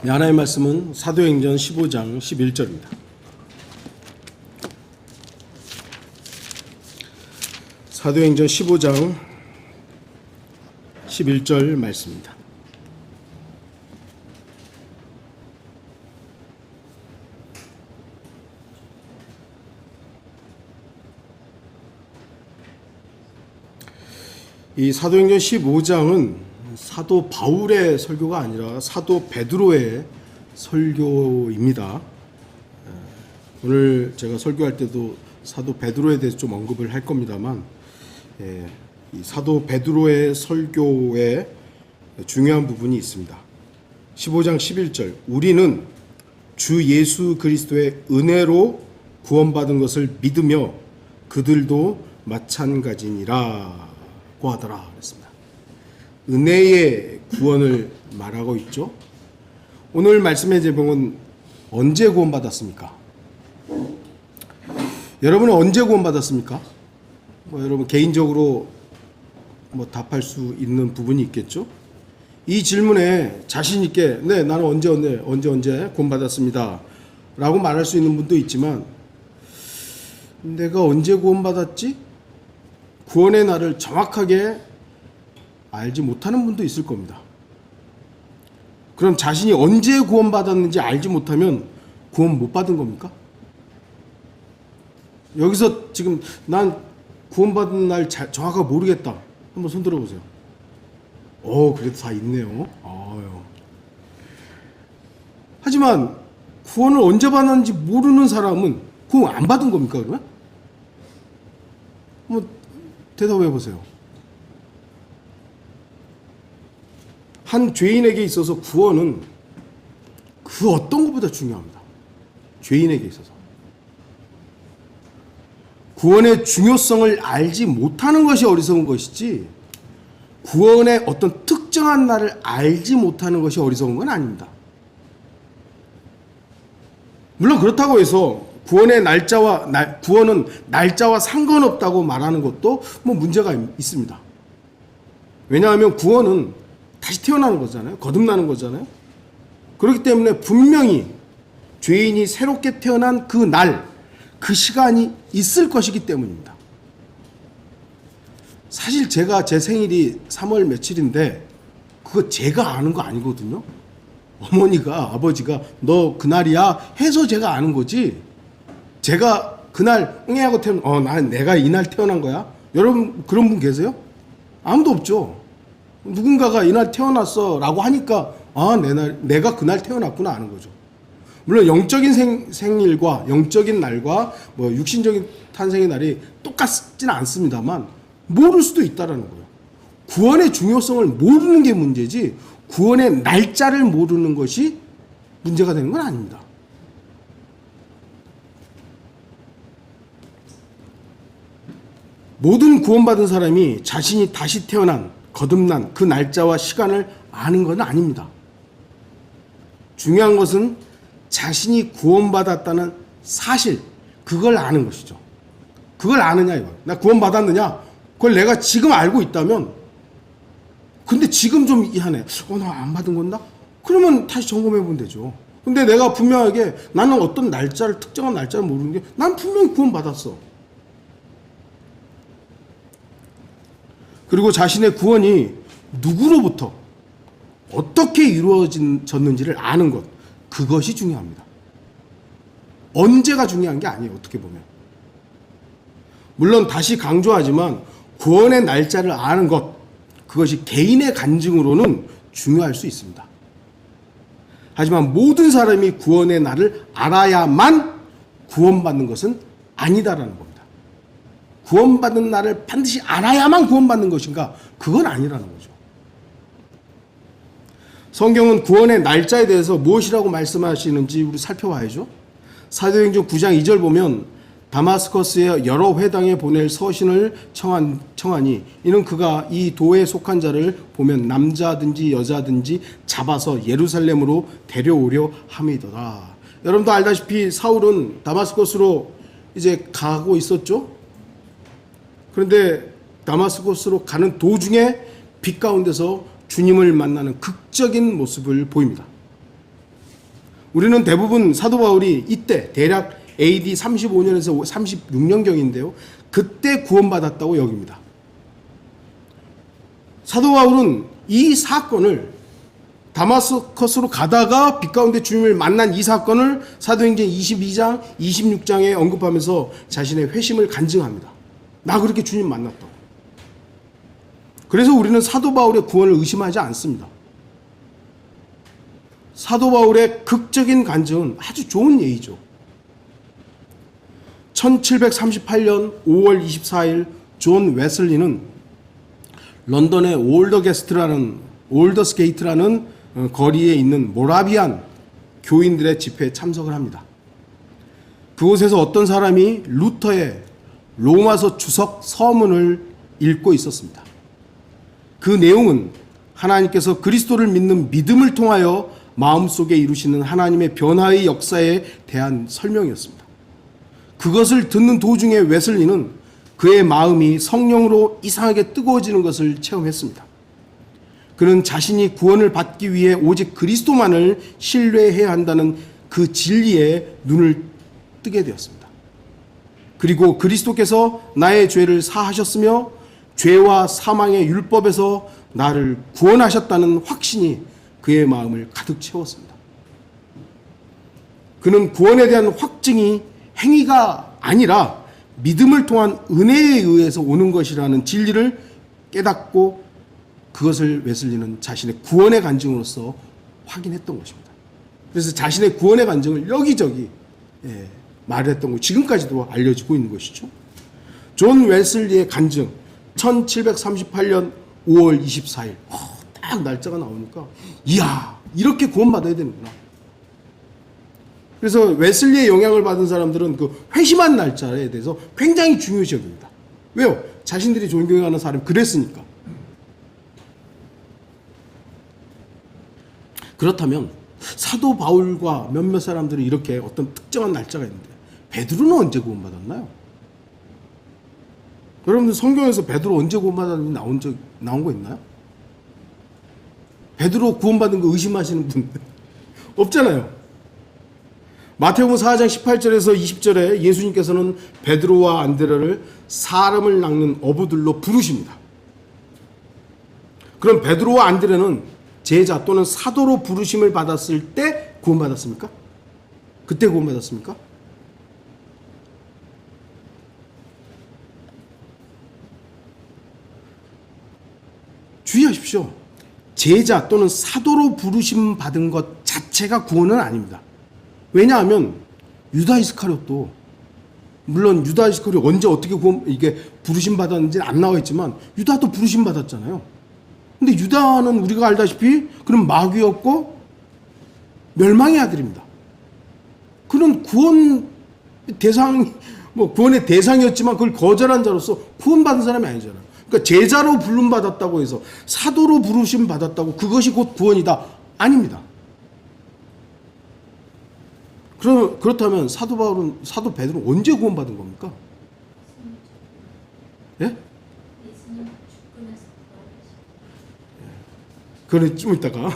하나님의 말씀은 사도행전 15장 11절입니다. 사도행전 15장 11절 말씀입니다. 이 사도행전 15장은 사도 바울의 설교가 아니라 사도 베드로의 설교입니다. 오늘 제가 설교할 때도 사도 베드로에 대해서 좀 언급을 할 겁니다만, 이 사도 베드로의 설교에 중요한 부분이 있습니다. 15장 11절, 우리는 주 예수 그리스도의 은혜로 구원받은 것을 믿으며 그들도 마찬가지니라 고 하더라 그랬습니다. 은혜의 구원을 말하고 있죠. 오늘 말씀의 제목은 언제 구원받았습니까? 여러분은 언제 구원받았습니까? 여러분 개인적으로 답할 수 있는 부분이 있겠죠. 이 질문에 자신 있게 네, 나는 언제 구원받았습니다 라고 말할 수 있는 분도 있지만, 내가 언제 구원받았지? 구원의 날을 정확하게 알지 못하는 분도 있을 겁니다. 그럼 자신이 언제 구원받았는지 알지 못하면 구원 못 받은 겁니까? 여기서 지금 난 구원받은 날 정확하게 모르겠다. 한번 손 들어보세요. 그래도 다 있네요. 하지만 구원을 언제 받았는지 모르는 사람은 구원 안 받은 겁니까, 그러면? 대답해 보세요. 한 죄인에게 있어서 구원은 그 어떤 것보다 중요합니다. 죄인에게 있어서. 구원의 중요성을 알지 못하는 것이 어리석은 것이지, 구원의 어떤 특정한 날을 알지 못하는 것이 어리석은 건 아닙니다. 물론 그렇다고 해서 구원은 날짜와 상관없다고 말하는 것도 문제가 있습니다. 왜냐하면 구원은 다시 태어나는 거잖아요. 거듭나는 거잖아요. 그렇기 때문에 분명히 죄인이 새롭게 태어난 그 날, 그 시간이 있을 것이기 때문입니다. 사실 제 생일이 3월 며칠인데 그거 제가 아는 거 아니거든요. 어머니가, 아버지가 너 그날이야 해서 제가 아는 거지, 제가 그날 응애하고 내가 이날 태어난 거야? 여러분 그런 분 계세요? 아무도 없죠. 누군가가 이날 태어났어 라고 하니까 내가 그날 태어났구나 아는 거죠. 물론 영적인 생일과 영적인 날과 육신적인 탄생의 날이 똑같지는 않습니다만 모를 수도 있다라는 거예요. 구원의 중요성을 모르는 게 문제지, 구원의 날짜를 모르는 것이 문제가 되는 건 아닙니다. 모든 구원받은 사람이 자신이 다시 태어난, 거듭난 그 날짜와 시간을 아는 건 아닙니다. 중요한 것은 자신이 구원받았다는 사실, 그걸 아는 것이죠. 그걸 아느냐 이거. 나 구원받았느냐? 그걸 내가 지금 알고 있다면, 근데 지금 좀 이하네. 나 안 받은 건가? 그러면 다시 점검해 보면 되죠. 근데 내가 분명하게 나는 어떤 특정한 날짜를 모르는 게, 난 분명히 구원받았어. 그리고 자신의 구원이 누구로부터 어떻게 이루어졌는지를 아는 것, 그것이 중요합니다. 언제가 중요한 게 아니에요, 어떻게 보면. 물론 다시 강조하지만 구원의 날짜를 아는 것, 그것이 개인의 간증으로는 중요할 수 있습니다. 하지만 모든 사람이 구원의 날을 알아야만 구원받는 것은 아니다라는 겁니다. 구원받는 날을 반드시 알아야만 구원받는 것인가? 그건 아니라는 거죠. 성경은 구원의 날짜에 대해서 무엇이라고 말씀하시는지 우리 살펴봐야죠. 사도행전 9장 2절 보면 다마스커스의 여러 회당에 보낼 서신을 청하니 이는 그가 이 도에 속한 자를 보면 남자든지 여자든지 잡아서 예루살렘으로 데려오려 함이더라. 여러분도 알다시피 사울은 다마스커스로 이제 가고 있었죠. 그런데 다마스커스로 가는 도중에 빛 가운데서 주님을 만나는 극적인 모습을 보입니다. 우리는 대부분 사도 바울이 이때 대략 AD 35년에서 36년경인데요. 그때 구원받았다고 여깁니다. 사도 바울은 이 사건을 다마스커스로 가다가 빛 가운데 주님을 만난 이 사건을 사도행전 22장, 26장에 언급하면서 자신의 회심을 간증합니다. 나 그렇게 주님 만났다고. 그래서 우리는 사도 바울의 구원을 의심하지 않습니다. 사도 바울의 극적인 간증은 아주 좋은 예이죠. 1738년 5월 24일 존 웨슬리는 런던의 올더스게이트라는 거리에 있는 모라비안 교인들의 집회에 참석을 합니다. 그곳에서 어떤 사람이 루터의 로마서 주석 서문을 읽고 있었습니다. 그 내용은 하나님께서 그리스도를 믿는 믿음을 통하여 마음속에 이루시는 하나님의 변화의 역사에 대한 설명이었습니다. 그것을 듣는 도중에 웨슬리는 그의 마음이 성령으로 이상하게 뜨거워지는 것을 체험했습니다. 그는 자신이 구원을 받기 위해 오직 그리스도만을 신뢰해야 한다는 그 진리에 눈을 뜨게 되었습니다. 그리고 그리스도께서 나의 죄를 사하셨으며 죄와 사망의 율법에서 나를 구원하셨다는 확신이 그의 마음을 가득 채웠습니다. 그는 구원에 대한 확증이 행위가 아니라 믿음을 통한 은혜에 의해서 오는 것이라는 진리를 깨닫고 그것을 웨슬리는 자신의 구원의 간증으로서 확인했던 것입니다. 그래서 자신의 구원의 간증을 여기저기 말했던 것, 지금까지도 알려지고 있는 것이죠. 존 웨슬리의 간증, 1738년 5월 24일. 딱 날짜가 나오니까 이야, 이렇게 구원받아야 되는구나. 그래서 웨슬리의 영향을 받은 사람들은 그 회심한 날짜에 대해서 굉장히 중요시 여깁니다. 왜요? 자신들이 존경하는 사람이 그랬으니까. 그렇다면 사도 바울과 몇몇 사람들이 이렇게 어떤 특정한 날짜가 있는데 베드로는 언제 구원받았나요? 여러분들 성경에서 베드로 언제 구원받았는지 나온 거 있나요? 베드로 구원받은 거 의심하시는 분들 없잖아요. 마태복음 4장 18절에서 20절에 예수님께서는 베드로와 안드레를 사람을 낚는 어부들로 부르십니다. 그럼 베드로와 안드레는 제자 또는 사도로 부르심을 받았을 때 구원받았습니까? 그때 구원받았습니까? 주의하십시오. 제자 또는 사도로 부르심 받은 것 자체가 구원은 아닙니다. 왜냐하면 유다 이스카리ot도, 물론 유다 이스카리ot 언제 어떻게 이게 부르심 받았는지 안 나와 있지만 유다도 부르심 받았잖아요. 근데 유다는 우리가 알다시피 그는 마귀였고 멸망의 아들입니다. 그는 구원의 대상이었지만 그걸 거절한 자로서 구원받은 사람이 아니잖아요. 그러니까 제자로 부름 받았다고 해서 사도로 부르심 받았다고 그것이 곧 구원이다? 아닙니다. 그렇다면 사도 베드로는 언제 구원받은 겁니까? 예? 그건 좀 이따가.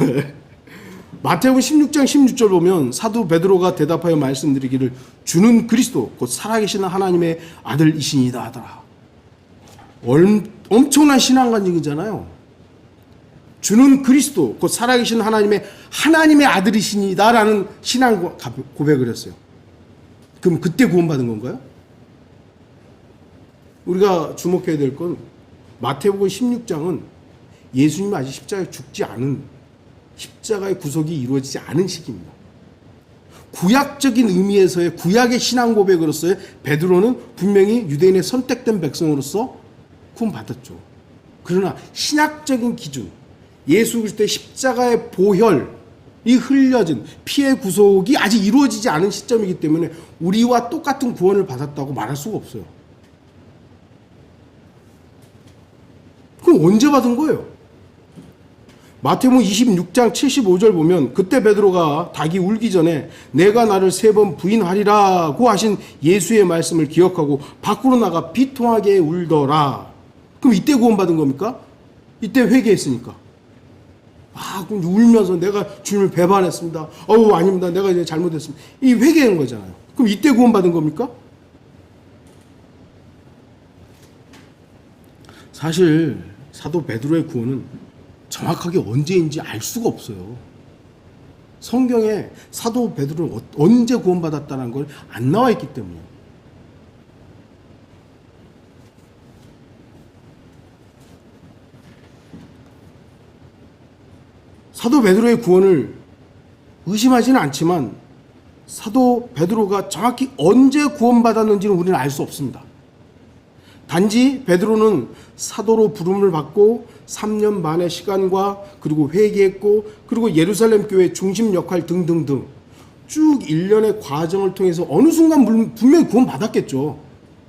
마태복음 16장 16절 보면 사도 베드로가 대답하여 말씀드리기를 주는 그리스도 곧 살아계신 하나님의 아들이시니이다 하더라. 엄청난 신앙 간증이잖아요. 주는 그리스도 곧 살아계신 하나님의 아들이시니다라는 신앙 고백을 했어요. 그럼 그때 구원받은 건가요? 우리가 주목해야 될 건 마태복음 16장은 예수님이 아직 십자가에 죽지 않은, 십자가의 구속이 이루어지지 않은 시기입니다. 구약적인 의미에서의 구약의 신앙 고백으로서의 베드로는 분명히 유대인의 선택된 백성으로서 구원받았죠. 그러나 신학적인 기준, 예수 그리스도의 십자가의 보혈이 흘려진 피의 구속이 아직 이루어지지 않은 시점이기 때문에 우리와 똑같은 구원을 받았다고 말할 수가 없어요. 그럼 언제 받은 거예요? 마태복음 26장 75절 보면 그때 베드로가 닭이 울기 전에 내가 나를 3번 부인하리라고 하신 예수의 말씀을 기억하고 밖으로 나가 비통하게 울더라. 그럼 이때 구원받은 겁니까? 이때 회개했으니까. 막 울면서 내가 주님을 배반했습니다. 아닙니다. 내가 이제 잘못했습니다. 이 회개한 거잖아요. 그럼 이때 구원받은 겁니까? 사실 사도 베드로의 구원은 정확하게 언제인지 알 수가 없어요. 성경에 사도 베드로는 언제 구원받았다는 걸 안 나와 있기 때문에. 사도 베드로의 구원을 의심하지는 않지만 사도 베드로가 정확히 언제 구원받았는지는 우리는 알 수 없습니다. 단지 베드로는 사도로 부름을 받고 3년 반의 시간과 그리고 회개했고 그리고 예루살렘 교회 중심 역할 등등등 쭉 일련의 과정을 통해서 어느 순간 분명히 구원받았겠죠.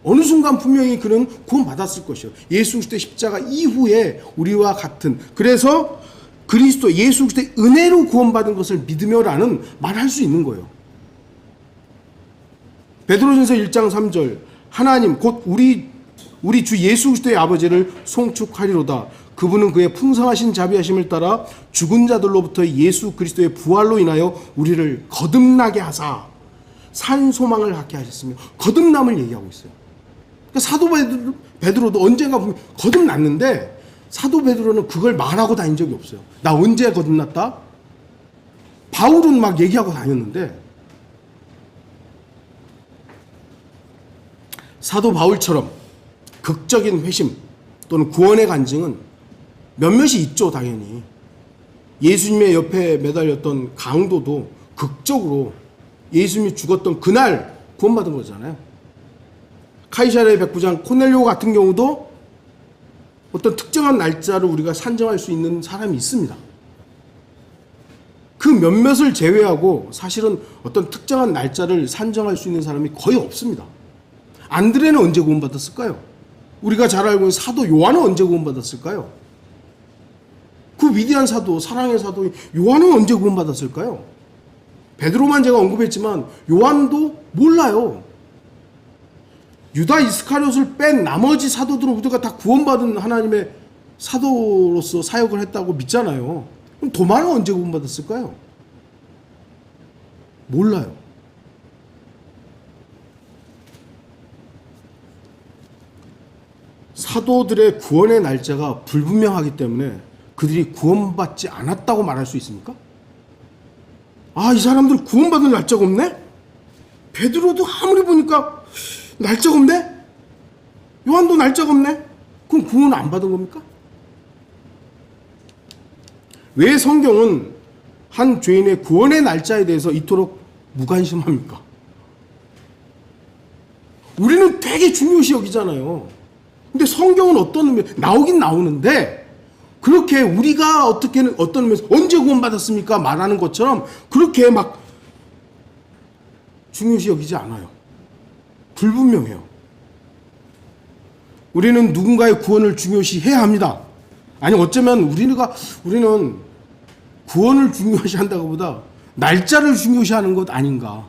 어느 순간 분명히 그는 구원받았을 것이요. 예수 그리스도의 십자가 이후에 우리와 같은, 그래서 그리스도 예수 그리스도의 은혜로 구원받은 것을 믿으며라는 말을 할 수 있는 거예요. 베드로전서 1장 3절 하나님 곧 우리 주 예수 그리스도의 아버지를 송축하리로다. 그분은 그의 풍성하신 자비하심을 따라 죽은 자들로부터 예수 그리스도의 부활로 인하여 우리를 거듭나게 하사 산 소망을 갖게 하셨으며, 거듭남을 얘기하고 있어요. 그러니까 사도 베드로도 언젠가 거듭났는데 사도 베드로는 그걸 말하고 다닌 적이 없어요. 나 언제 거듭났다? 바울은 막 얘기하고 다녔는데 사도 바울처럼 극적인 회심 또는 구원의 간증은 몇몇이 있죠, 당연히. 예수님의 옆에 매달렸던 강도도 극적으로 예수님이 죽었던 그날 구원받은 거잖아요. 카이사랴의 백부장 코넬료 같은 경우도 어떤 특정한 날짜를 우리가 산정할 수 있는 사람이 있습니다. 그 몇몇을 제외하고 사실은 어떤 특정한 날짜를 산정할 수 있는 사람이 거의 없습니다. 안드레는 언제 구원받았을까요? 우리가 잘 알고 있는 사도 요한은 언제 구원받았을까요? 그 위대한 사도, 사랑의 사도 요한은 언제 구원받았을까요? 베드로만 제가 언급했지만 요한도 몰라요. 유다 이스카리옷을 뺀 나머지 사도들은 우리가 다 구원받은 하나님의 사도로서 사역을 했다고 믿잖아요. 그럼 도마는 언제 구원받았을까요? 몰라요. 사도들의 구원의 날짜가 불분명하기 때문에 그들이 구원받지 않았다고 말할 수 있습니까? 이 사람들 구원받은 날짜가 없네? 베드로도 아무리 보니까 날짜가 없네? 요한도 날짜가 없네? 그럼 구원 안 받은 겁니까? 왜 성경은 한 죄인의 구원의 날짜에 대해서 이토록 무관심합니까? 우리는 되게 중요시 여기잖아요. 근데 성경은 어떤 의미, 나오긴 나오는데 그렇게 우리가 어떤 의미에서 언제 구원받았습니까? 말하는 것처럼 그렇게 막 중요시 여기지 않아요. 불분명해요. 우리는 누군가의 구원을 중요시 해야 합니다. 아니 어쩌면 우리는 구원을 중요시 한다고 보다 날짜를 중요시 하는 것 아닌가.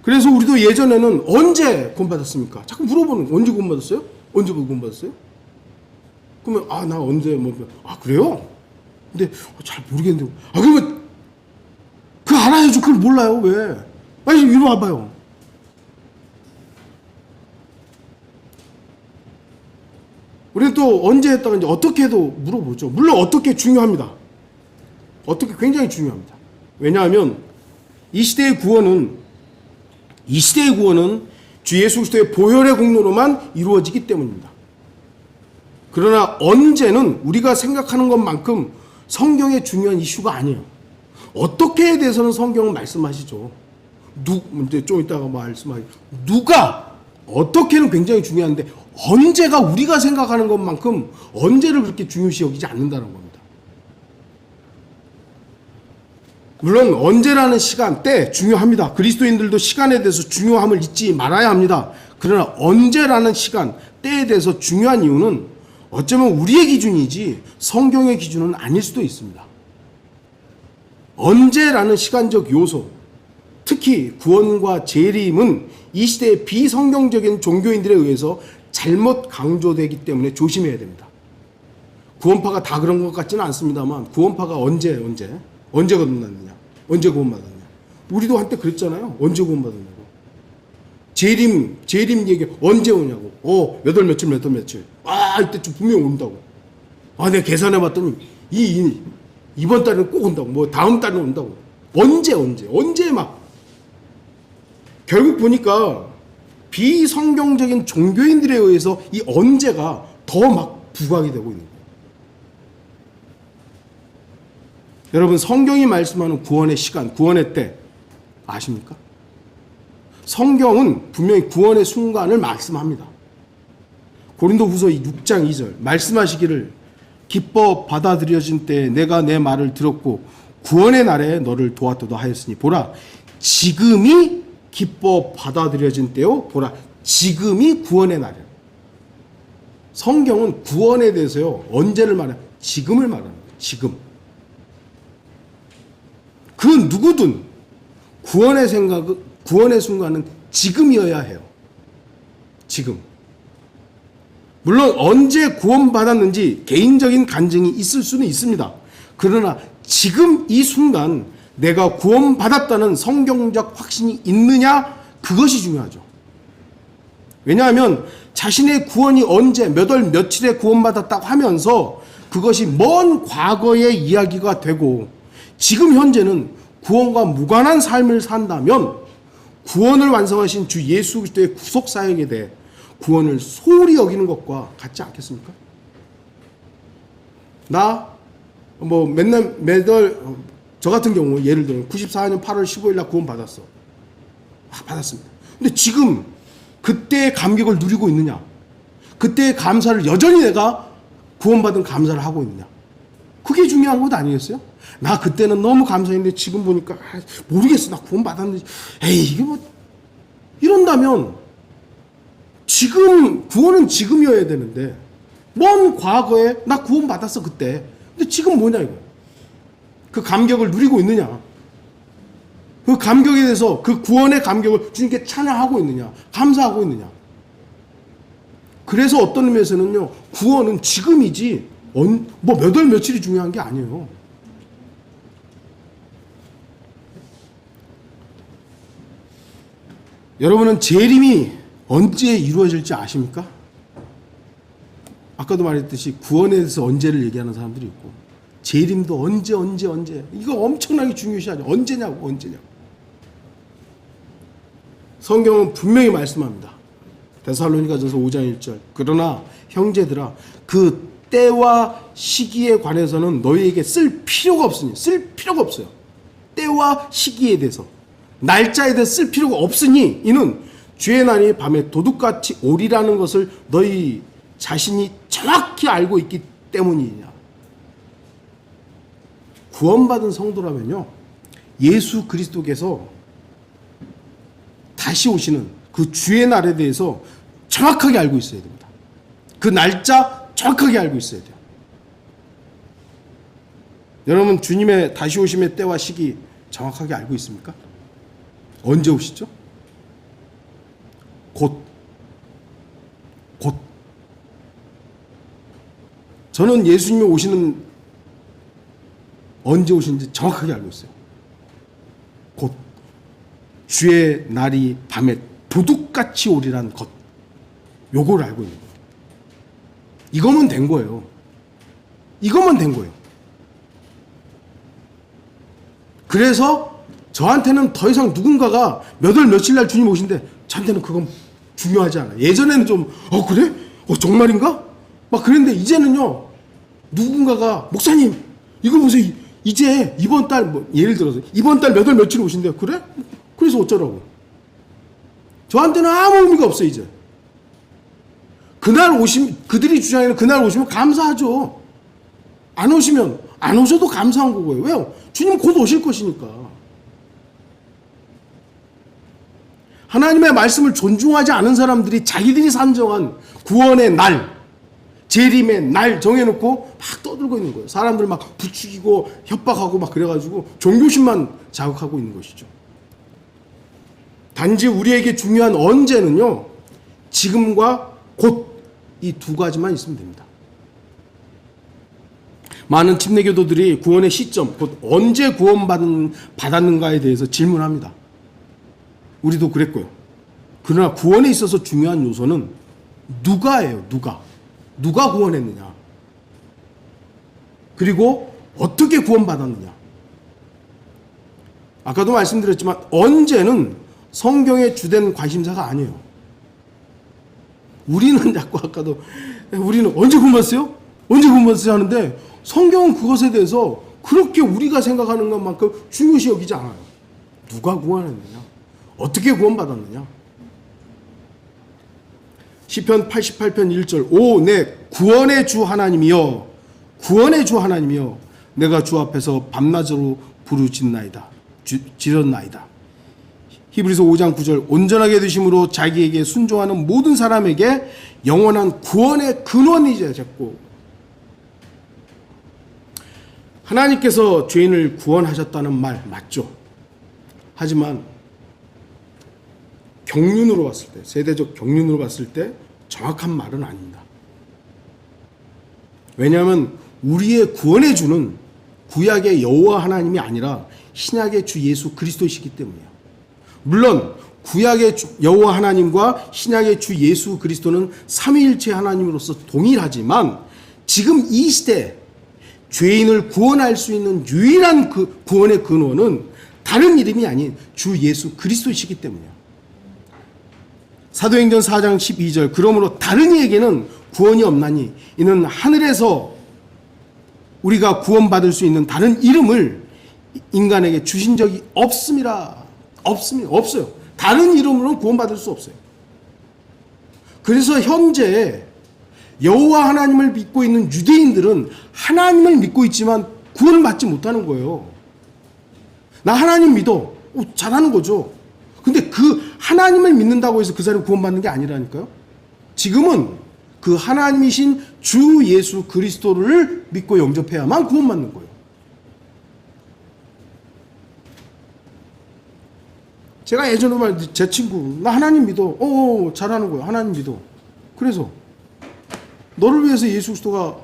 그래서 우리도 예전에는 언제 구원받았습니까? 자꾸 물어보는 거예요. 언제 구원받았어요? 언제 구원받았어요? 그러면 나 언제 그래요? 근데 잘 모르겠는데 그러면 그거 알아야죠. 그걸 몰라요. 왜? 빨리 이리 와봐요. 우리는 또 언제 했다가 이제 어떻게 해도 물어보죠. 물론 어떻게 중요합니다. 어떻게 굉장히 중요합니다. 왜냐하면 이 시대의 구원은 주 예수 그리스도의 보혈의 공로로만 이루어지기 때문입니다. 그러나 언제는 우리가 생각하는 것만큼 성경의 중요한 이슈가 아니에요. 어떻게에 대해서는 성경은 말씀하시죠. 이제 좀 이따가 말씀하시죠. 누가 어떻게는 굉장히 중요한데 언제가 우리가 생각하는 것만큼 언제를 그렇게 중요시 여기지 않는다는 겁니다. 물론 언제라는 시간, 때 중요합니다. 그리스도인들도 시간에 대해서 중요함을 잊지 말아야 합니다. 그러나 언제라는 시간, 때에 대해서 중요한 이유는 어쩌면 우리의 기준이지 성경의 기준은 아닐 수도 있습니다. 언제라는 시간적 요소, 특히 구원과 재림은 이 시대의 비성경적인 종교인들에 의해서 잘못 강조되기 때문에 조심해야 됩니다. 구원파가 다 그런 것 같지는 않습니다만 구원파가 언제 거듭났느냐, 언제 구원받았냐. 우리도 한때 그랬잖아요. 언제 구원받았냐고. 재림 얘기 언제 오냐고. 여덟 며칠. 이때쯤 분명히 온다고. 내가 계산해봤더니 이번 달에는 꼭 온다고. 뭐 다음 달에 온다고. 언제 막. 결국 보니까 비성경적인 종교인들에 의해서 이 언제가 더 막 부각이 되고 있는 거예요. 여러분, 성경이 말씀하는 구원의 시간, 구원의 때 아십니까? 성경은 분명히 구원의 순간을 말씀합니다. 고린도후서 6장 2절 말씀하시기를 기뻐 받아들여진 때에 내가 내 말을 들었고 구원의 날에 너를 도왔도다 하였으니 보라 지금이 기뻐 받아들여진 때요. 보라 지금이 구원의 날이에요. 성경은 구원에 대해서요. 언제를 말해요? 지금을 말하는 거예요. 지금. 그 누구든 구원의 순간은 지금이어야 해요. 지금. 물론 언제 구원받았는지 개인적인 간증이 있을 수는 있습니다. 그러나 지금 이 순간 내가 구원받았다는 성경적 확신이 있느냐? 그것이 중요하죠. 왜냐하면 자신의 구원이 언제 몇 월 며칠에 구원받았다고 하면서 그것이 먼 과거의 이야기가 되고 지금 현재는 구원과 무관한 삶을 산다면 구원을 완성하신 주 예수 그리스도의 구속 사역에 대해 구원을 소홀히 여기는 것과 같지 않겠습니까? 매달 저 같은 경우 예를 들어 94년 8월 15일 날 구원 받았어. 받았습니다. 근데 지금 그때의 감격을 누리고 있느냐? 그때의 감사를 여전히 내가 구원받은 감사를 하고 있느냐? 그게 중요한 것 아니겠어요? 나 그때는 너무 감사했는데 지금 보니까 모르겠어. 나 구원받았는데 이게 뭐 이런다면 지금 구원은 지금이어야 되는데 먼 과거에 나 구원받았어 그때. 근데 지금 뭐냐 이거. 그 감격을 누리고 있느냐? 그 감격에 대해서 그 구원의 감격을 주님께 찬양하고 있느냐? 감사하고 있느냐? 그래서 어떤 의미에서는요. 구원은 지금이지 뭐 몇 월 며칠이 중요한 게 아니에요. 여러분은 재림이 언제 이루어질지 아십니까? 아까도 말했듯이 구원에 대해서 언제를 얘기하는 사람들이 있고 재림도 언제 이거 엄청나게 중요시하죠. 언제냐고. 성경은 분명히 말씀합니다. 데살로니가전서 5장 1절 그러나 형제들아 그 때와 시기에 관해서는 너희에게 쓸 필요가 없어요. 때와 시기에 대해서 날짜에 대해서 쓸 필요가 없으니 이는 주의 날이 밤에 도둑같이 오리라는 것을 너희 자신이 정확히 알고 있기 때문이냐. 구원받은 성도라면요 예수 그리스도께서 다시 오시는 그 주의 날에 대해서 정확하게 알고 있어야 됩니다. 그 날짜 정확하게 알고 있어야 돼요. 여러분 주님의 다시 오심의 때와 시기 정확하게 알고 있습니까? 언제 오시죠? 곧. 저는 예수님이 오시는 언제 오시는지 정확하게 알고 있어요. 곧. 주의 날이 밤에 도둑같이 오리란 것. 요걸 알고 있는 거예요. 이거면 된 거예요. 그래서 저한테는 더 이상 누군가가 몇 월 며칠 날 주님 오신대. 저한테는 그건 중요하지 않아요. 예전에는 좀 그래? 정말인가? 막 그랬는데 이제는요. 누군가가 목사님 이거 보세요. 이제 이번 달 예를 들어서 이번 달 몇 월 며칠 오신대. 그래? 그래서 어쩌라고. 저한테는 아무 의미가 없어요. 이제. 그들이 주장하는 그날 오시면 감사하죠. 안 오셔도 감사한 거고요. 왜요? 주님 곧 오실 것이니까. 하나님의 말씀을 존중하지 않은 사람들이 자기들이 산정한 구원의 날, 재림의 날 정해놓고 막 떠들고 있는 거예요. 사람들 막 부추기고 협박하고 막 그래가지고 종교심만 자극하고 있는 것이죠. 단지 우리에게 중요한 언제는요. 지금과 곧 이 두 가지만 있으면 됩니다. 많은 침례교도들이 구원의 시점, 곧 언제 받았는가에 대해서 질문합니다. 우리도 그랬고요. 그러나 구원에 있어서 중요한 요소는 누가예요. 누가 구원했느냐. 그리고 어떻게 구원받았느냐. 아까도 말씀드렸지만 언제는 성경의 주된 관심사가 아니에요. 우리는 자꾸 아까도 우리는 언제 구원받았어요? 언제 구원받았어요? 하는데 성경은 그것에 대해서 그렇게 우리가 생각하는 것만큼 중요시 여기지 않아요. 누가 구원했느냐? 어떻게 구원받았느냐? 시편 88편 1절 오 내 구원의 주 하나님이여 구원의 주 하나님이여 내가 주 앞에서 밤낮으로 부르짖나이다 지렸나이다. 히브리서 5장 9절 온전하게 되심으로 자기에게 순종하는 모든 사람에게 영원한 구원의 근원이 되셨고 하나님께서 죄인을 구원하셨다는 말 맞죠. 하지만 경륜으로 봤을 때 세대적 경륜으로 봤을 때 정확한 말은 아닙니다. 왜냐하면 우리의 구원의 주는 구약의 여호와 하나님이 아니라 신약의 주 예수 그리스도이시기 때문이에요. 물론 구약의 여호와 하나님과 신약의 주 예수 그리스도는 삼위일체 하나님으로서 동일하지만 지금 이 시대 죄인을 구원할 수 있는 유일한 그 구원의 근원은 다른 이름이 아닌 주 예수 그리스도이시기 때문이에요. 사도행전 4장 12절 그러므로 다른 이에게는 구원이 없나니 이는 하늘에서 우리가 구원받을 수 있는 다른 이름을 인간에게 주신 적이 없습니다. 없어요. 다른 이름으로는 구원받을 수 없어요. 그래서 현재 여호와 하나님을 믿고 있는 유대인들은 하나님을 믿고 있지만 구원을 받지 못하는 거예요. 나 하나님 믿어. 잘하는 거죠. 근데 그 하나님을 믿는다고 해서 그 사람이 구원받는 게 아니라니까요. 지금은 그 하나님이신 주 예수 그리스도를 믿고 영접해야만 구원받는 거예요. 제가 예전에 말했지 제 친구 나 하나님 믿어. 잘하는 거예요. 하나님 믿어. 그래서 너를 위해서 예수 그리스도가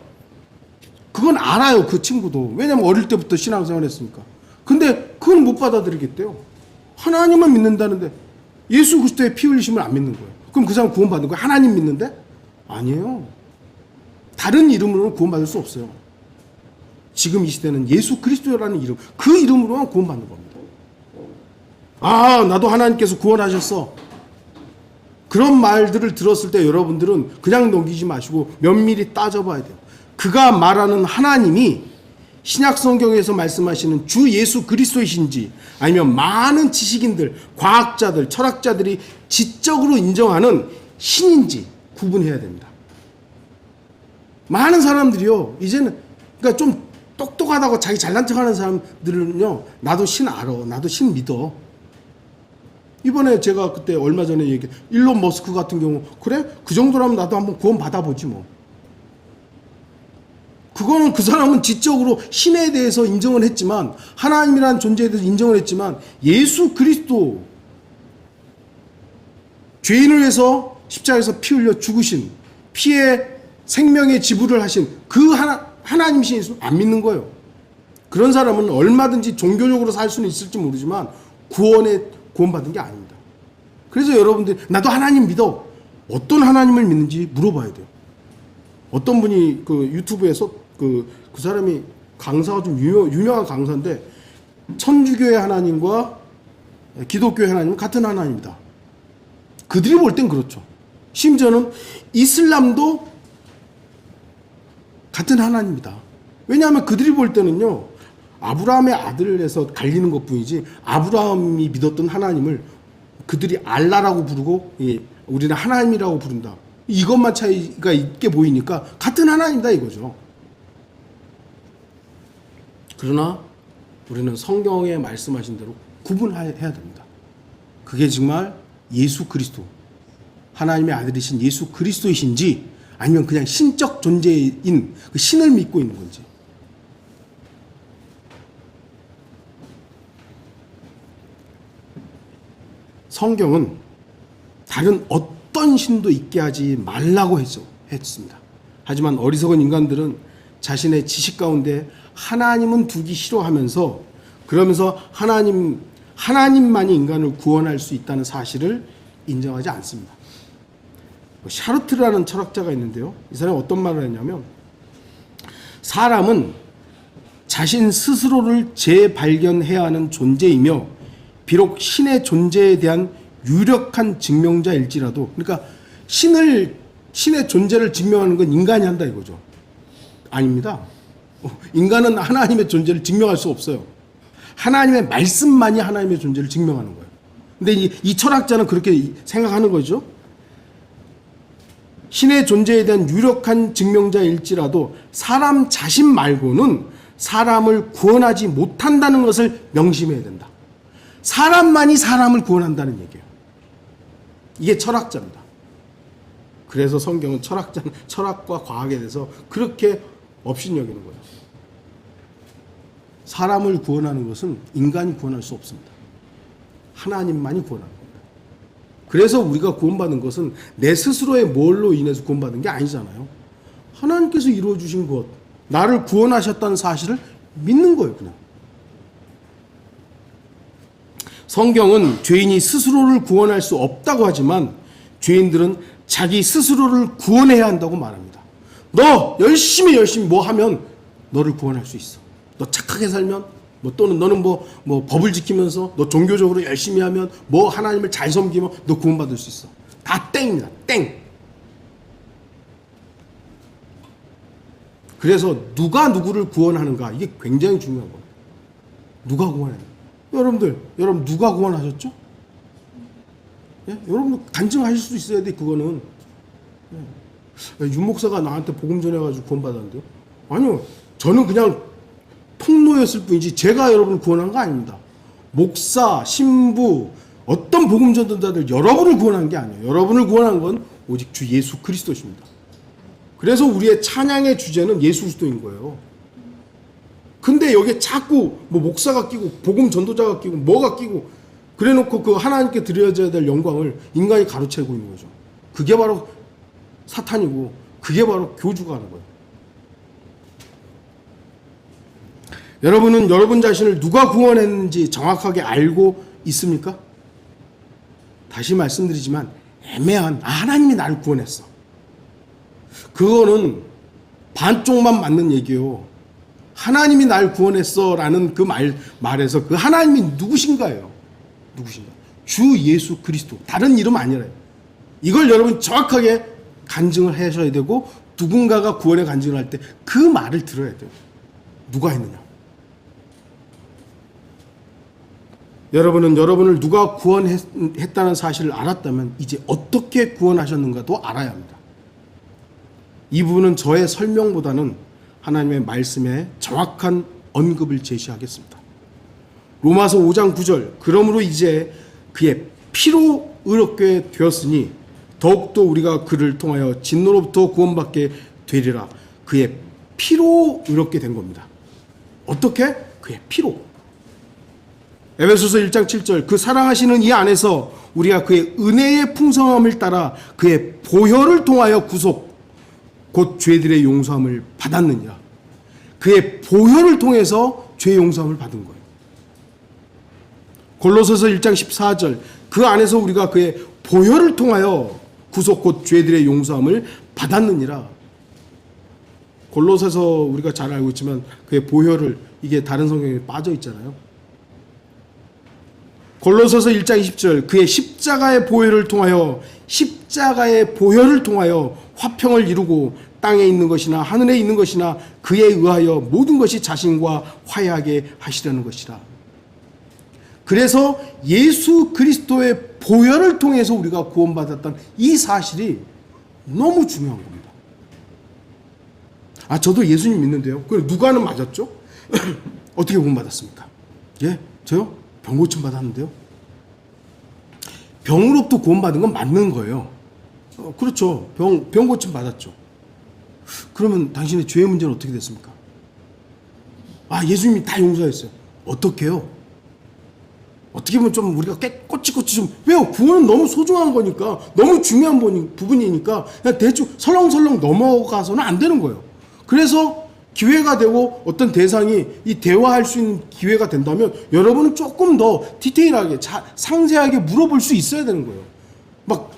그건 알아요. 그 친구도. 왜냐면 어릴 때부터 신앙생활 했으니까. 근데 그건 못 받아들이겠대요. 하나님만 믿는다는데 예수 그리스도의 피 흘리심을 안 믿는 거예요. 그럼 그 사람 구원받는 거예요? 하나님 믿는데? 아니에요. 다른 이름으로는 구원받을 수 없어요. 지금 이 시대는 예수 그리스도라는 이름, 그 이름으로만 구원받는 겁니다. 아, 나도 하나님께서 구원하셨어. 그런 말들을 들었을 때 여러분들은 그냥 넘기지 마시고 면밀히 따져봐야 돼요. 그가 말하는 하나님이 신약 성경에서 말씀하시는 주 예수 그리스도이신지 아니면 많은 지식인들, 과학자들, 철학자들이 지적으로 인정하는 신인지 구분해야 됩니다. 많은 사람들이요, 이제는 그러니까 좀 똑똑하다고 자기 잘난 척하는 사람들은요, 나도 신 알아, 나도 신 믿어. 이번에 제가 그때 얼마 전에 일론 머스크 같은 경우 그래? 그 정도라면 나도 한번 구원 받아보지 뭐. 그거는 그 사람은 지적으로 신에 대해서 인정을 했지만 하나님이라는 존재에 대해서 인정을 했지만 예수 그리스도 죄인을 위해서 십자가에서 피 흘려 죽으신 피의 생명의 지불을 하신 그 하나님이신 예수 안 믿는 거예요. 그런 사람은 얼마든지 종교적으로 살 수는 있을지 모르지만 구원받은 게 아닙니다. 그래서 여러분들 나도 하나님 믿어. 어떤 하나님을 믿는지 물어봐야 돼요. 어떤 분이 그 유튜브에서 그 사람이 강사가 좀 유명한 강사인데 천주교의 하나님과 기독교의 하나님은 같은 하나님이다. 그들이 볼 땐 그렇죠. 심지어는 이슬람도 같은 하나님이다. 왜냐하면 그들이 볼 때는요, 아브라함의 아들을 해서 갈리는 것 뿐이지 아브라함이 믿었던 하나님을 그들이 알라라고 부르고 우리는 하나님이라고 부른다. 이것만 차이가 있게 보이니까 같은 하나님이다 이거죠. 그러나 우리는 성경에 말씀하신 대로 구분해야 됩니다. 그게 정말 예수 그리스도, 하나님의 아들이신 예수 그리스도이신지 아니면 그냥 신적 존재인 그 신을 믿고 있는 건지. 성경은 다른 어떤 신도 있게 하지 말라고 했습니다. 하지만 어리석은 인간들은 자신의 지식 가운데 하나님은 두기 싫어하면서 그러면서 하나님만이 인간을 구원할 수 있다는 사실을 인정하지 않습니다. 샤르트라는 철학자가 있는데요. 이 사람이 어떤 말을 했냐면 사람은 자신 스스로를 재발견해야 하는 존재이며 비록 신의 존재에 대한 유력한 증명자일지라도 그러니까 신의 존재를 증명하는 건 인간이 한다 이거죠. 아닙니다. 인간은 하나님의 존재를 증명할 수 없어요. 하나님의 말씀만이 하나님의 존재를 증명하는 거예요. 근데 이 철학자는 그렇게 생각하는 거죠. 신의 존재에 대한 유력한 증명자일지라도 사람 자신 말고는 사람을 구원하지 못한다는 것을 명심해야 된다. 사람만이 사람을 구원한다는 얘기예요. 이게 철학자입니다. 그래서 성경은 철학과 과학에 대해서 그렇게 업신여기는 거예요. 사람을 구원하는 것은 인간이 구원할 수 없습니다. 하나님만이 구원하는 겁니다. 그래서 우리가 구원받은 것은 내 스스로의 뭘로 인해서 구원받은 게 아니잖아요. 하나님께서 이루어주신 것, 나를 구원하셨다는 사실을 믿는 거예요. 그냥. 성경은 죄인이 스스로를 구원할 수 없다고 하지만 죄인들은 자기 스스로를 구원해야 한다고 말합니다. 너 열심히 뭐 하면 너를 구원할 수 있어. 너 착하게 살면 또는 너는 뭐 법을 지키면서 너 종교적으로 열심히 하면 뭐 하나님을 잘 섬기면 너 구원받을 수 있어. 다 땡입니다. 땡. 그래서 누가 누구를 구원하는가 이게 굉장히 중요한 거예요. 누가 구원해요? 여러분 누가 구원하셨죠? 예? 여러분 간증하실 수 있어야 돼 그거는. 예. 윤 목사가 나한테 복음 전해가지고 구원받았는데요? 아니요. 저는 그냥 통로였을 뿐이지 제가 여러분을 구원한 거 아닙니다. 목사, 신부, 어떤 복음 전도자들 여러분을 구원한 게 아니에요. 여러분을 구원한 건 오직 주 예수 그리스도십니다. 그래서 우리의 찬양의 주제는 예수 그리스도인 거예요. 근데 여기에 자꾸 뭐 목사가 끼고 복음 전도자가 끼고 뭐가 끼고 그래놓고 그 하나님께 드려져야 될 영광을 인간이 가로채고 있는 거죠. 그게 바로 사탄이고 그게 바로 교주가 하는 거예요. 여러분은 여러분 자신을 누가 구원했는지 정확하게 알고 있습니까? 다시 말씀드리지만 애매한 하나님이 나를 구원했어. 그거는 반쪽만 맞는 얘기예요. 하나님이 날 구원했어 라는 그 말에서 그 하나님이 누구신가요? 주 예수 그리스도. 다른 이름 아니래요. 이걸 여러분 정확하게 간증을 하셔야 되고 누군가가 구원의 간증을 할 때 그 말을 들어야 돼요. 누가 했느냐. 여러분은 여러분을 누가 구원했다는 사실을 알았다면 이제 어떻게 구원하셨는가도 알아야 합니다. 이 부분은 저의 설명보다는 하나님의 말씀에 정확한 언급을 제시하겠습니다. 로마서 5장 9절 그러므로 이제 그의 피로 의롭게 되었으니 더욱더 우리가 그를 통하여 진노로부터 구원받게 되리라. 그의 피로 의롭게 된 겁니다. 어떻게? 그의 피로. 에베소서 1장 7절 그 사랑하시는 이 안에서 우리가 그의 은혜의 풍성함을 따라 그의 보혈을 통하여 구속 곧 죄들의 용서함을 받았느니라. 그의 보혈을 통해서 죄 용서함을 받은 거예요. 골로새서 1장 14절 그 안에서 우리가 그의 보혈을 통하여 구속 곧 죄들의 용서함을 받았느니라. 골로새서 우리가 잘 알고 있지만 그의 보혈을 이게 다른 성경에 빠져 있잖아요. 골로새서 1장 20절 그의 십자가의 보혈을 통하여 화평을 이루고 땅에 있는 것이나 하늘에 있는 것이나 그에 의하여 모든 것이 자신과 화해하게 하시려는 것이라. 그래서 예수 그리스도의 보혈을 통해서 우리가 구원받았던 이 사실이 너무 중요한 겁니다. 저도 예수님 믿는데요. 그럼 누가는 맞았죠? 어떻게 구원받았습니까? 예? 저요? 병 고침 받았는데요. 병으로부터 구원받은 건 맞는 거예요. 그렇죠. 병 고침 받았죠. 그러면 당신의 죄의 문제는 어떻게 됐습니까? 예수님이 다 용서했어요. 어떻게요? 어떻게 보면 좀 우리가 꼬치꼬치 좀 왜요? 구원은 너무 소중한 거니까 너무 중요한 부분이니까 그냥 대충 설렁설렁 넘어가서는 안 되는 거예요. 그래서 기회가 되고 어떤 대상이 이 대화할 수 있는 기회가 된다면 여러분은 조금 더 디테일하게 상세하게 물어볼 수 있어야 되는 거예요. 막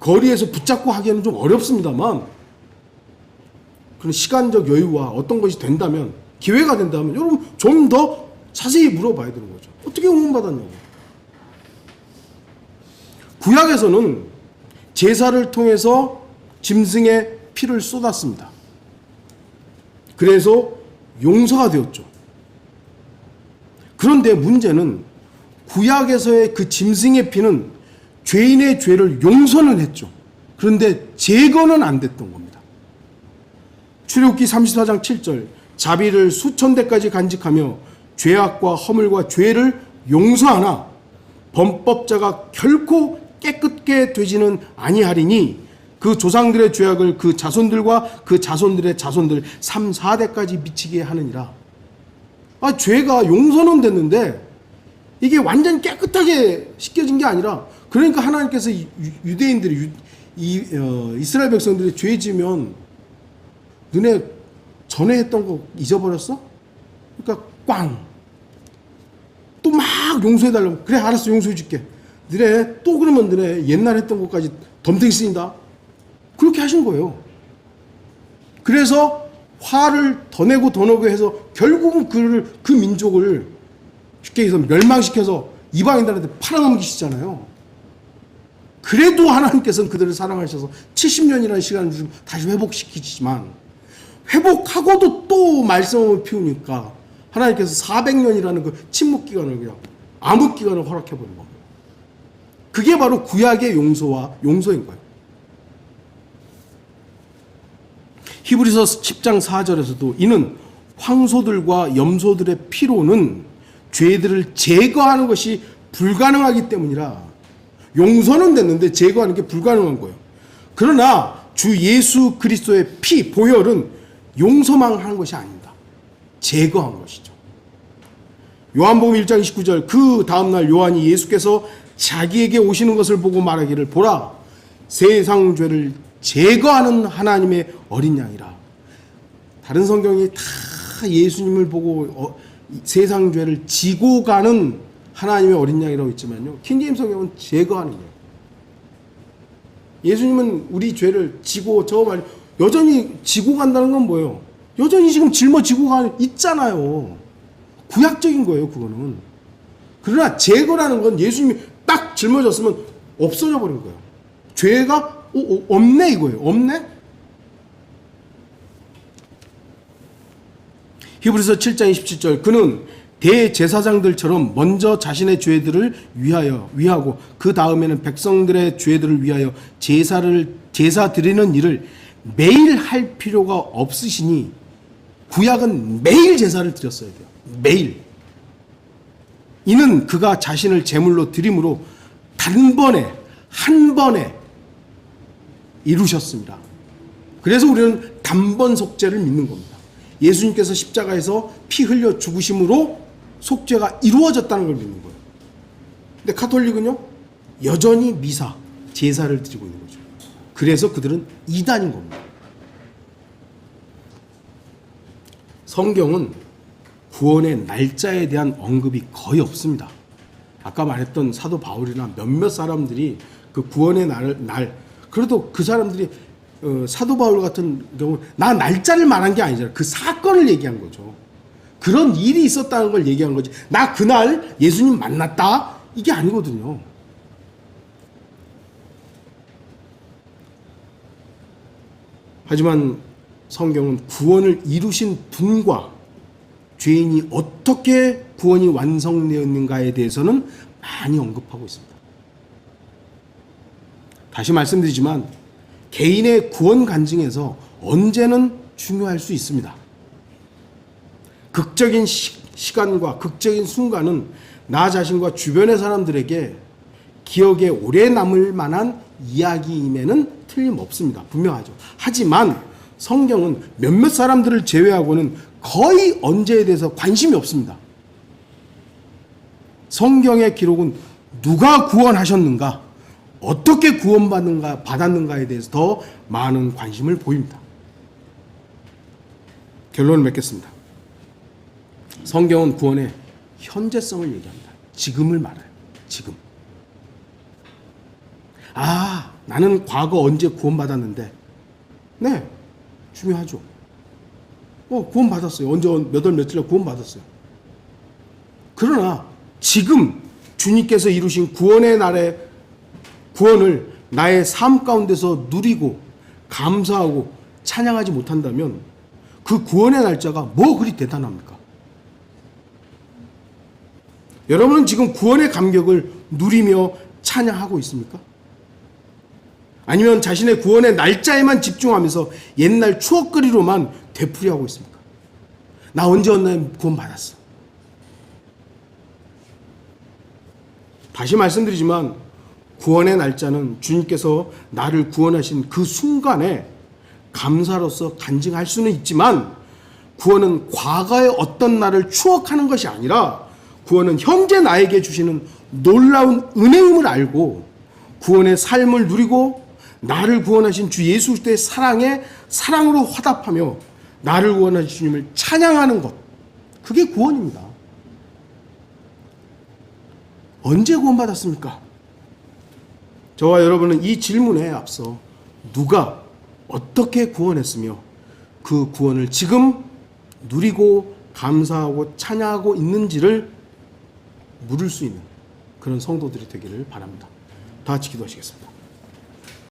거리에서 붙잡고 하기에는 좀 어렵습니다만 그런 시간적 여유와 어떤 것이 된다면 기회가 된다면 여러분 좀 더 자세히 물어봐야 되는 거죠. 어떻게 구원받았냐고. 구약에서는 제사를 통해서 짐승의 피를 쏟았습니다. 그래서 용서가 되었죠. 그런데 문제는 구약에서의 그 짐승의 피는 죄인의 죄를 용서는 했죠. 그런데 제거는 안 됐던 겁니다. 출애굽기 34장 7절 자비를 수천 대까지 간직하며 죄악과 허물과 죄를 용서하나 범법자가 결코 깨끗게 되지는 아니하리니 그 조상들의 죄악을 그 자손들과 그 자손들의 자손들 3, 4대까지 미치게 하느니라. 죄가 용서는 됐는데 이게 완전 깨끗하게 씻겨진 게 아니라 그러니까 하나님께서 유대인들이 이스라엘 백성들이 죄 지면 너네 전에 했던 거 잊어버렸어? 그러니까 꽝. 또 막 용서해달라고. 그래 알았어 용서해줄게. 너네 또 그러면 너네 옛날 했던 것까지 덤탱이 쓰인다. 그렇게 하신 거예요. 그래서 화를 더 내고 해서 결국은 그 민족을 쉽게 해서 멸망시켜서 이방인들한테 팔아넘기시잖아요. 그래도 하나님께서는 그들을 사랑하셔서 70년이라는 시간을 주시고 다시 회복시키지만 회복하고도 또 말씀을 피우니까 하나님께서 400년이라는 그 침묵기간을 그냥 암흑기간을 허락해버린 겁니다. 그게 바로 구약의 용서인 거예요. 히브리서 10장 4절에서도 이는 황소들과 염소들의 피로는 죄들을 제거하는 것이 불가능하기 때문이라. 용서는 됐는데 제거하는 게 불가능한 거예요. 그러나 주 예수 그리스도의 피, 보혈은 용서만 한 것이 아닙니다. 제거한 것이죠. 요한복음 1장 29절 그 다음날 요한이 예수께서 자기에게 오시는 것을 보고 말하기를 보라 세상 죄를 제거하는 하나님의 어린 양이라. 다른 성경이 다 예수님을 보고 세상 죄를 지고 가는 하나님의 어린 양이라고 있지만요, 킹제임스 성경은 제거하는 거예요. 예수님은 우리 죄를 지고 여전히 지고 간다는 건 뭐예요? 여전히 지금 짊어지고 있잖아요. 구약적인 거예요, 그거는. 그러나 제거라는 건 예수님이 딱 짊어졌으면 없어져 버린 거예요. 죄가 없네 이거예요. 없네? 히브리서 7장 27절 그는 대제사장들처럼 먼저 자신의 죄들을 위하고 그 다음에는 백성들의 죄들을 위하여 제사 드리는 일을 매일 할 필요가 없으시니 구약은 매일 제사를 드렸어야 돼요. 매일. 이는 그가 자신을 제물로 드림으로 단번에 한 번에 이루셨습니다. 그래서 우리는 단번 속죄를 믿는 겁니다. 예수님께서 십자가에서 피 흘려 죽으심으로 속죄가 이루어졌다는 걸 믿는 거예요. 근데 가톨릭은요, 여전히 미사, 제사를 드리고 있는 거죠. 그래서 그들은 이단인 겁니다. 성경은 구원의 날짜에 대한 언급이 거의 없습니다. 아까 말했던 사도 바울이나 몇몇 사람들이 그 구원의 날 그래도 그 사람들이 사도 바울 같은 경우 나 날짜를 말한 게 아니잖아요. 그 사건을 얘기한 거죠. 그런 일이 있었다는 걸 얘기한 거지. 나 그날 예수님 만났다 이게 아니거든요. 하지만 성경은 구원을 이루신 분과 죄인이 어떻게 구원이 완성되었는가에 대해서는 많이 언급하고 있습니다. 다시 말씀드리지만 개인의 구원 간증에서 언제는 중요할 수 있습니다. 극적인 시간과 극적인 순간은 나 자신과 주변의 사람들에게 기억에 오래 남을 만한 이야기임에는 틀림없습니다. 분명하죠. 하지만 성경은 몇몇 사람들을 제외하고는 거의 언제에 대해서 관심이 없습니다. 성경의 기록은 누가 구원하셨는가, 어떻게 받았는가에 대해서 더 많은 관심을 보입니다. 결론을 맺겠습니다. 성경은 구원의 현재성을 얘기합니다. 지금을 말해요. 지금. 아, 나는 과거 언제 구원받았는데. 네, 중요하죠. 구원받았어요. 언제 몇 월 며칠에 구원받았어요. 그러나 지금 주님께서 이루신 구원의 날에 구원을 나의 삶 가운데서 누리고 감사하고 찬양하지 못한다면 그 구원의 날짜가 뭐 그리 대단합니까? 여러분은 지금 구원의 감격을 누리며 찬양하고 있습니까? 아니면 자신의 구원의 날짜에만 집중하면서 옛날 추억거리로만 되풀이하고 있습니까? 나 언제 구원 받았어. 다시 말씀드리지만 구원의 날짜는 주님께서 나를 구원하신 그 순간에 감사로서 간증할 수는 있지만 구원은 과거의 어떤 날을 추억하는 것이 아니라 구원은 현재 나에게 주시는 놀라운 은혜임을 알고 구원의 삶을 누리고 나를 구원하신 주 예수 그리스도의 사랑에 사랑으로 화답하며 나를 구원하신 주님을 찬양하는 것, 그게 구원입니다. 언제 구원받았습니까? 저와 여러분은 이 질문에 앞서 누가 어떻게 구원했으며 그 구원을 지금 누리고 감사하고 찬양하고 있는지를 물을 수 있는 그런 성도들이 되기를 바랍니다. 다 같이 기도하시겠습니다.